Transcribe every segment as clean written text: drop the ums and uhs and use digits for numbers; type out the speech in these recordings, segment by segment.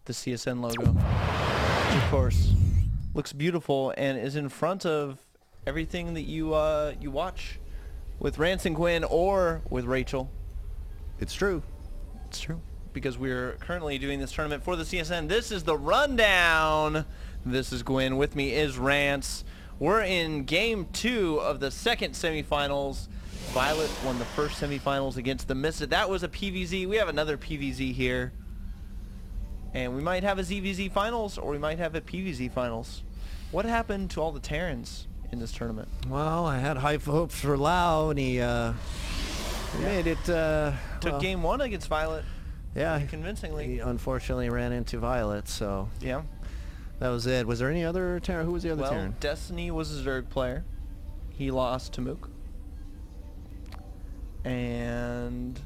the CSN logo, which of course looks beautiful and is in front of everything that you watch with Rance and Gwin or with Rachel. It's true. It's true. Because we're currently doing this tournament for the CSN. This is the rundown. This is Gwin. With me is Rance. We're in game 2 of the second semifinals. Violet won the first semifinals against the Mystik. That was a PVZ. We have another PVZ here. And we might have a ZVZ finals or we might have a PVZ finals. What happened to all the Terrans in this tournament? Well, I had high hopes for Lau, and he made it. Took game 1 against Violet. Yeah, convincingly. He unfortunately ran into Violet, so yeah, that was it. Was there any other Terran? Who was the other Terran? Well, Destiny was a Zerg player. He lost to MoOk. And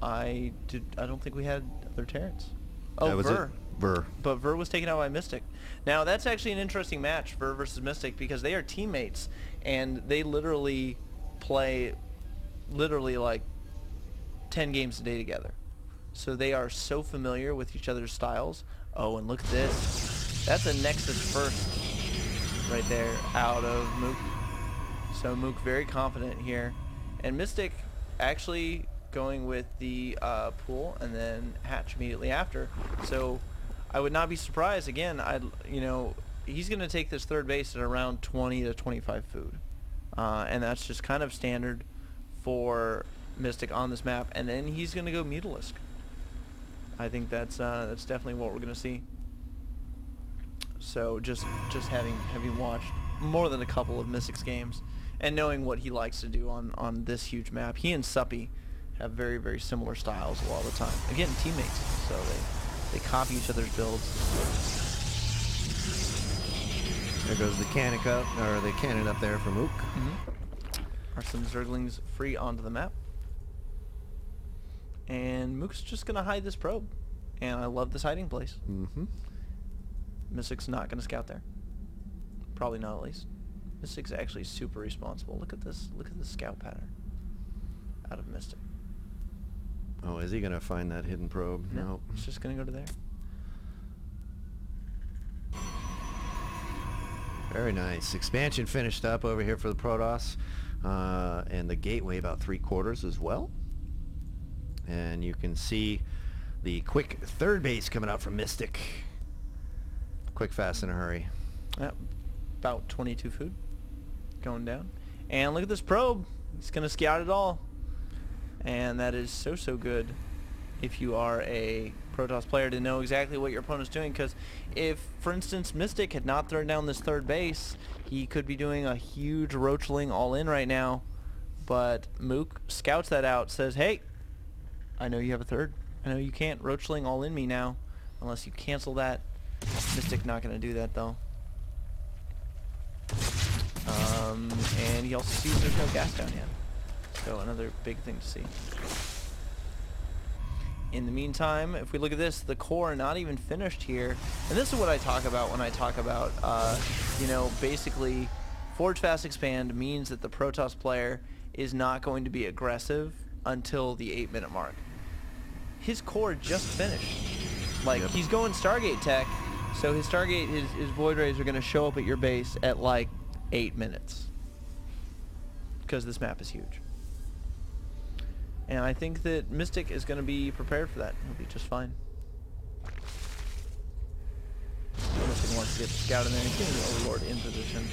I don't think we had other Terrans. Oh, Ver. Ver. But Ver was taken out by Mystik. Now, that's actually an interesting match, Ver versus Mystik, because they are teammates, and they literally play like 10 games a day together. So they are so familiar with each other's styles. Oh, and look at this. That's a Nexus first right there out of MoOk. So MoOk very confident here. And Mystik actually going with the pool and then hatch immediately after. So I would not be surprised. Again, he's going to take this third base at around 20 to 25 food. And that's just kind of standard for Mystik on this map. And then he's going to go Mutalisk. I think that's definitely what we're going to see. So just having watched more than a couple of Mystik's games and knowing what he likes to do on this huge map, he and Suppy have very, very similar styles a lot of the time. Again, teammates, so they copy each other's builds. There goes the cannon up, or the cannon up there for MoOk. Are some Zerglings free onto the map. And MoOk's just going to hide this probe. And I love this hiding place. Mystik's not going to scout there. Probably not, at least. Mystik's actually super responsible. Look at this. Look at the scout pattern out of Mystik. Oh, is he going to find that hidden probe? No. It's just going to go to there. Very nice. Expansion finished up over here for the Protoss. And the gateway about 3/4 as well. And you can see the quick third base coming out from Mystik. Quick, fast, in a hurry. Yep. About 22 food going down. And look at this probe. It's going to scout it all. And that is so good if you are a Protoss player to know exactly what your opponent's doing. Because if, for instance, Mystik had not thrown down this third base, he could be doing a huge roachling all-in right now. But MoOk scouts that out, says, hey, I know you have a third. I know you can't roachling all in me now unless you cancel that. Mystik not going to do that, though. And he also sees there's no gas down yet. So another big thing to see. In the meantime, if we look at this, the core not even finished here. And this is what I talk about when I talk about, basically Forge Fast Expand means that the Protoss player is not going to be aggressive until the 8-minute mark. His core just finished. Like, he's going Stargate tech, so his Stargate, his Void Rays are going to show up at your base at like 8 minutes. Because this map is huge. And I think that Mystik is going to be prepared for that. He'll be just fine. Mystik wants to get the scout in there. He's getting the Overlord in position.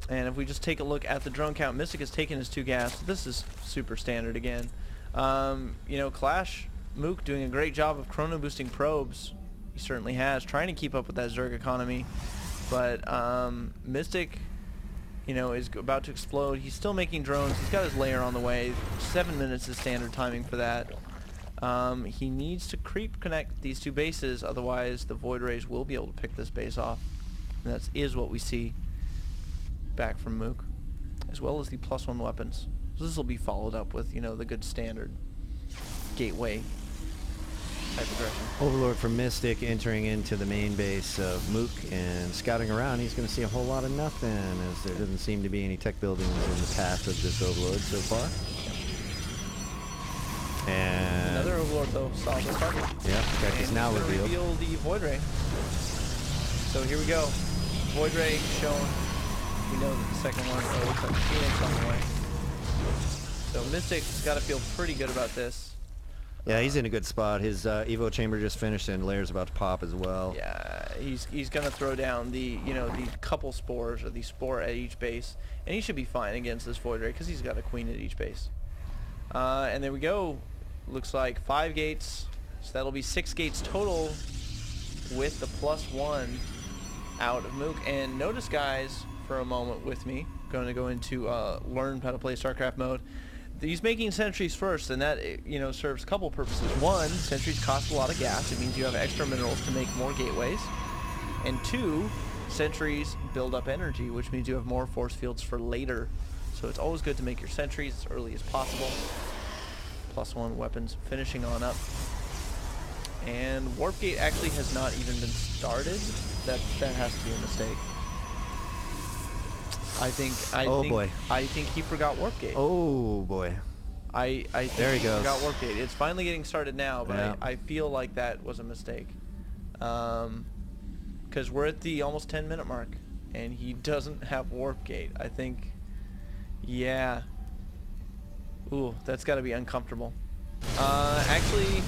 And if we just take a look at the drone count, Mystik has taken his 2 gas. This is super standard again. Clash, MoOk doing a great job of chrono boosting probes. He certainly has, trying to keep up with that Zerg economy. But Mystik, is about to explode. He's still making drones. He's got his layer on the way. 7 minutes is standard timing for that. He needs to creep connect these 2 bases, otherwise the Void Rays will be able to pick this base off. And that is what we see back from MoOk, as well as the +1 weapons. So this will be followed up with, the good standard gateway type aggression. Overlord from Mystik entering into the main base of MoOk and scouting around. He's going to see a whole lot of nothing, as there doesn't seem to be any tech buildings in the path of this Overlord so far. And another Overlord also saw this target. Yeah, check is now revealed. Reveal the Void Ray. So here we go. Void Ray shown. We know that the second one looks like Phoenix on the way. So Mystik's got to feel pretty good about this. Yeah, he's in a good spot. His Evo chamber just finished, and Lair's about to pop as well. Yeah, he's gonna throw down the the couple spores or the spore at each base, and he should be fine against this Void Ray because he's got a queen at each base. And there we go. Looks like 5 gates, so that'll be 6 gates total with the +1 out of MoOk. And notice, guys, for a moment with me, going to go into learn how to play StarCraft mode. He's making sentries first, and that serves a couple purposes. One, sentries cost a lot of gas. It means you have extra minerals to make more gateways. And 2, sentries build up energy, which means you have more force fields for later. So it's always good to make your sentries as early as possible. +1 weapons finishing on up. And Warp Gate actually has not even been started. That has to be a mistake. I think he forgot Warp Gate. Oh boy. I think there he goes. Forgot Warp Gate. It's finally getting started now, but yeah. I feel like that was a mistake. Because we're at the almost 10-minute mark, and he doesn't have Warp Gate. I think, yeah. Ooh, that's got to be uncomfortable. Actually,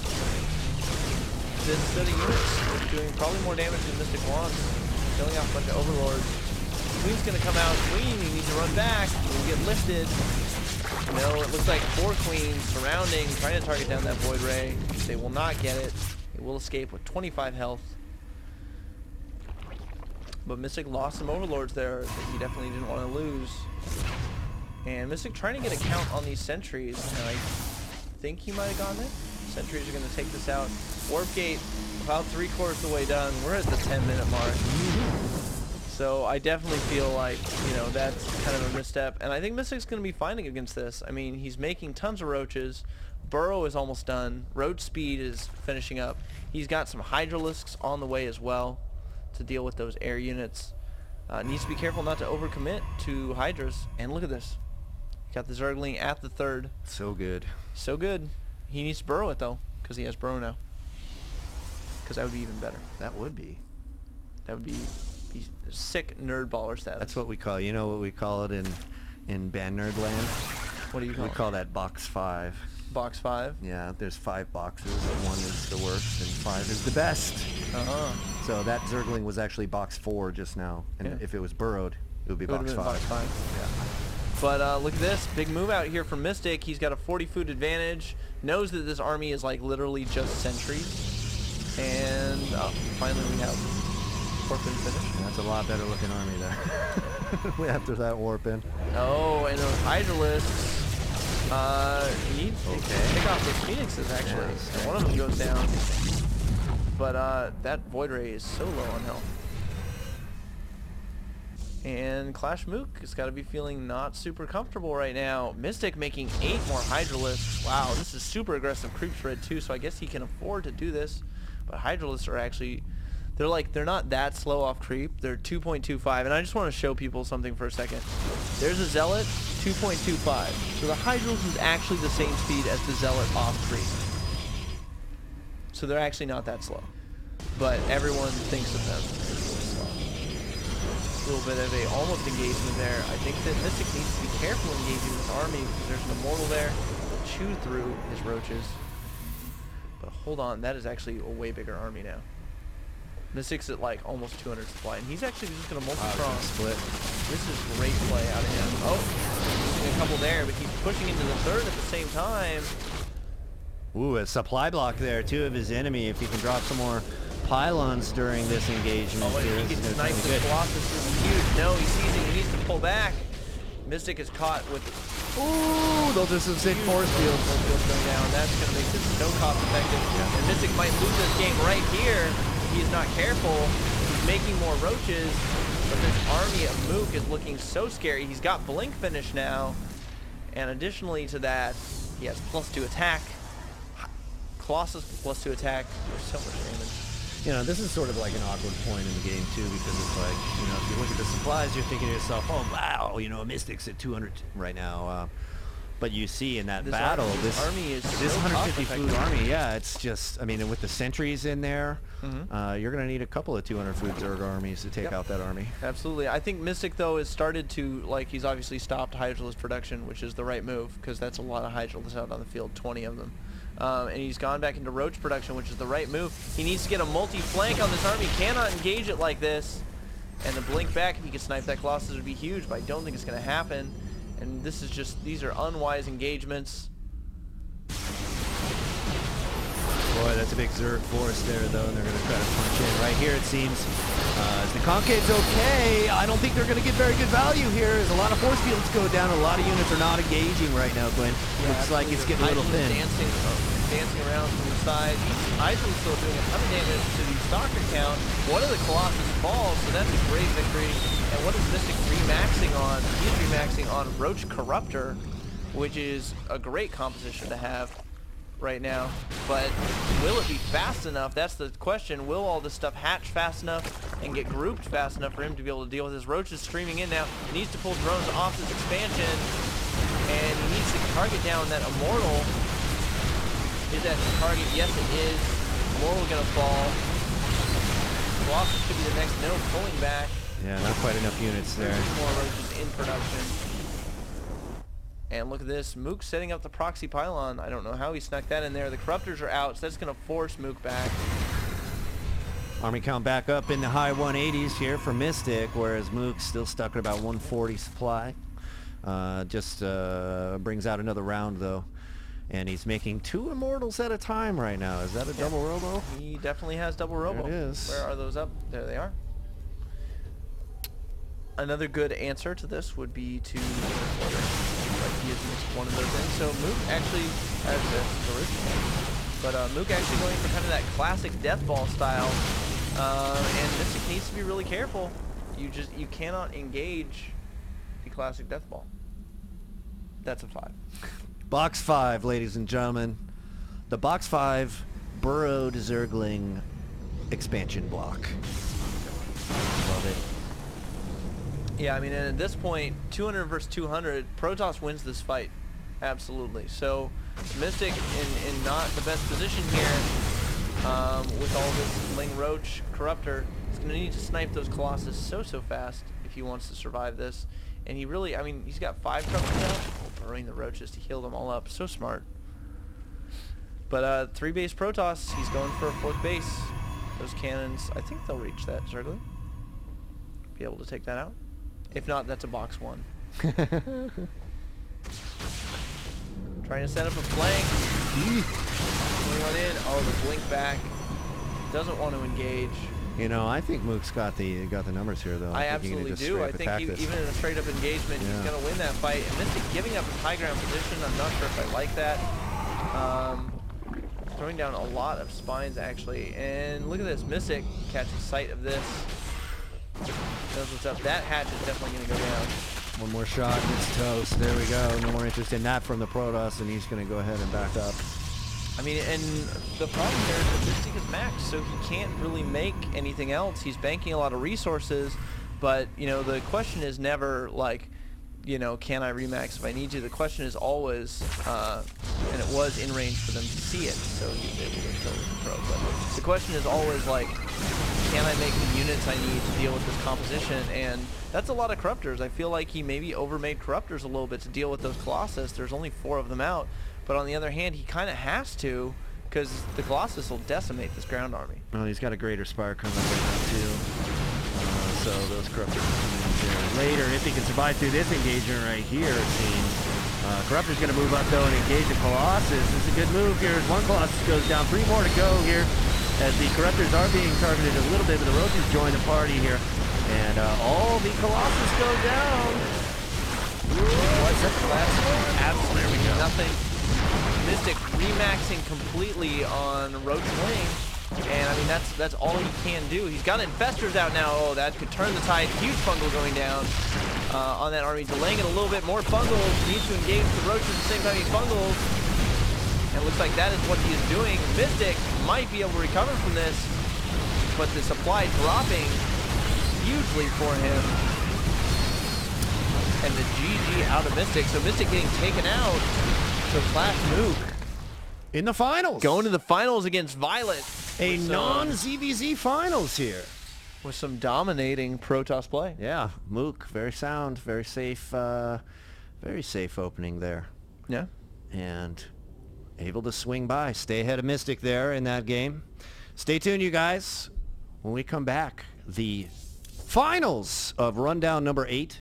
this set of units is doing probably more damage than Mystik wants. Killing off a bunch of Overlords. Queen's gonna come out. Queen, you need to run back. You'll get lifted. No, it looks like 4 queens surrounding, trying to target down that Void Ray. They will not get it. It will escape with 25 health. But Mystik lost some Overlords there that he definitely didn't want to lose. And Mystik trying to get a count on these sentries, and I think he might have gotten it. Sentries are going to take this out. Warp Gate about 3/4 the way done. We're at the 10-minute mark. So I definitely feel like, that's kind of a misstep. And I think Mystik's going to be fighting against this. I mean, he's making tons of roaches. Burrow is almost done. Roach speed is finishing up. He's got some Hydralisks on the way as well to deal with those air units. Needs to be careful not to overcommit to Hydras. And look at this. Got the Zergling at the 3rd. So good. So good. He needs to burrow it, though, because he has Burrow now. Because that would be even better. That would be. That would be sick nerd baller status. That's what we call, what we call it in band nerd land? What do you call it? We call that box 5. Box 5? Yeah, there's 5 boxes. 1 is the worst and 5 is the best. So that Zergling was actually box 4 just now. And if it was burrowed, it would be box 5. Box 5. Yeah. But look at this. Big move out here from Mystik. He's got a 40 food advantage. Knows that this army is like literally just sentries. And finally we have Warp-In finish. That's a lot better looking army there. After that Warp-In. Oh, and those Hydralisks. He needs to pick off those Phoenixes, actually. Yes. And one of them goes down. But that Void Ray is so low on health. And Clash MoOk has got to be feeling not super comfortable right now. Mystik making 8 more Hydralisks. Wow, this is super aggressive creep spread too, so I guess he can afford to do this. But Hydralisks are actually, they're not that slow off creep. They're 2.25, and I just want to show people something for a second. There's a Zealot, 2.25. So the Hydralisk is actually the same speed as the Zealot off creep. So they're actually not that slow. But everyone thinks of them as slow. A little bit of a almost engagement there. I think that Mystik needs to be careful engaging this army because there's an Immortal there. Chew through his roaches. But hold on, that is actually a way bigger army now. Mystik's at like almost 200 supply, and he's actually just going to multi-prong. Split. This is great play out of him. Oh, losing a couple there, but he's pushing into the 3rd at the same time. Ooh, a supply block there, too, of his enemy. If he can drop some more pylons during this engagement. Oh, and he gets sniped with Colossus. This is huge. No, he sees it. He needs to pull back. Mystik is caught with... Ooh, those are some sick force fields. Force fields going down. That's going to make this so cost effective. Yeah. And Mystik might lose this game right here. He is not careful. He's making more roaches. But this army of MoOk is looking so scary. He's got Blink finish now. And additionally to that, he has +2 attack. Colossus with +2 attack. There's so much damage. This is sort of like an awkward point in the game, too, because it's like, if you look at the supplies, you're thinking to yourself, oh, wow, Mystik's at 200 right now. But you see in that This battle, this army is this so 150 food cost-effective. army, yeah, it's just, I mean, with the sentries in there, you're going to need a couple of 200 food Zerg armies to take out that army. Absolutely. I think Mystik, though, has started to, like, he's obviously stopped Hydralisk production, which is the right move, because that's a lot of Hydralisks out on the field, 20 of them. And he's gone back into Roach production, which is the right move. He needs to get a multi-flank on this army. He cannot engage it like this. And the blink back, if he could snipe that Colossus, would be huge, but I don't think it's going to happen. And this is just, these are unwise engagements. Boy, that's a big Zerg force there, though, and they're going to try to punch in. Right here, it seems, as the Concave's okay, I don't think they're going to get very good value here, as a lot of force fields go down. A lot of units are not engaging right now, Gwin. Looks like it's getting a little thin. Dancing around from the side. Isol's still doing a ton of damage to the Stalker count. One of the Colossus falls, so that's a great victory. And what is Mystik remaxing on? He's remaxing on Roach Corruptor, which is a great composition to have right now. But will it be fast enough? That's the question. Will all this stuff hatch fast enough and get grouped fast enough for him to be able to deal with his? Roach is streaming in now. He needs to pull drones off this expansion, and he needs to target down that Immortal. Is that the target? Yes, it is. Immortal gonna fall. Colossus should be the next node pulling back. Yeah, not quite enough units there. More roaches in production. And look at this. MoOk setting up the proxy pylon. I don't know how he snuck that in there. The Corruptors are out, so that's gonna force MoOk back. Army count back up in the high 180s here for Mystik, whereas MoOk's still stuck at about 140 supply. Just brings out another round, though. And he's making 2 Immortals at a time right now. Is that a double robo? He definitely has double robo. There it is. Where are those up? There they are. Another good answer to this would be to like he has mixed one of those in. So MoOk actually has this original. But MoOk actually going for kind of that classic death ball style. And Mystik needs to be really careful. You cannot engage the classic death ball. That's a 5. Box 5, ladies and gentlemen. The Box 5 Burrowed Zergling expansion block. Love it. Yeah, I mean, and at this point, 200 versus 200, Protoss wins this fight. Absolutely. So, Mystik in not the best position here with all this Ling Roach Corruptor. He's going to need to snipe those Colossus so fast if he wants to survive this. And he really, I mean, he's got 5 Corruptors now. Burrowing the Roaches to heal them all up. So smart. But 3 base Protoss, he's going for a 4th base. Those cannons, I think they'll reach that, Zergling. Be able to take that out. If not, that's a box 1. Trying to set up a flank. One in. Oh, the blink back. Doesn't want to engage. You know, I think MoOk's got the numbers here, though. I absolutely do. I think even in a straight-up engagement, he's going to win that fight. And Mystik giving up his high ground position, I'm not sure if I like that. Throwing down a lot of spines, actually. And look at this. Mystik catches sight of this. Knows what's up. That hatch is definitely going to go down. One more shot and it's toast. There we go. No more interest in that from the Protoss, and he's going to go ahead and back up. I mean, and the problem here is that Mystik is maxed, so he can't really make anything else. He's banking a lot of resources, but, you know, the question is never, like, you know, can I remax if I need to? The question is always, and it was in range for them to see it, so he was able to kill the pro, but the question is always, like, can I make the units I need to deal with this composition? And that's a lot of Corruptors. I feel like he maybe overmade Corruptors a little bit to deal with those Colossus. There's only 4 of them out. But on the other hand, he kind of has to, because the Colossus will decimate this ground army. Well, he's got a Greater Spire coming right now, too. So those Corruptors are coming in there later. If he can survive through this engagement right here, it seems. Corruptor's going to move up, though, and engage the Colossus. This is a good move here as one Colossus goes down. 3 more to go here as the Corruptors are being targeted a little bit, but the Roaches join the party here. And all the Colossus go down. What's that last one? Absolutely. There we go. Nothing. Mystik remaxing completely on Roach Wing, and I mean that's all he can do. He's got Infestors out now. Oh, that could turn the tide. Huge fungal going down on that army, delaying it a little bit. More fungals. Needs to engage the Roaches at the same time he fungals, and it looks like that is what he is doing. Mystik might be able to recover from this, but the supply dropping hugely for him. and the GG out of Mystik. So Mystik getting taken out. So Clash MoOk In the finals. going to the finals against Violet. A with some- non-ZVZ finals here. with some dominating Protoss play. Yeah, MoOk, very sound, very safe opening there. Yeah. And able to swing by, stay ahead of Mystik there in that game. Stay tuned, you guys. When we come back, the finals of rundown number 8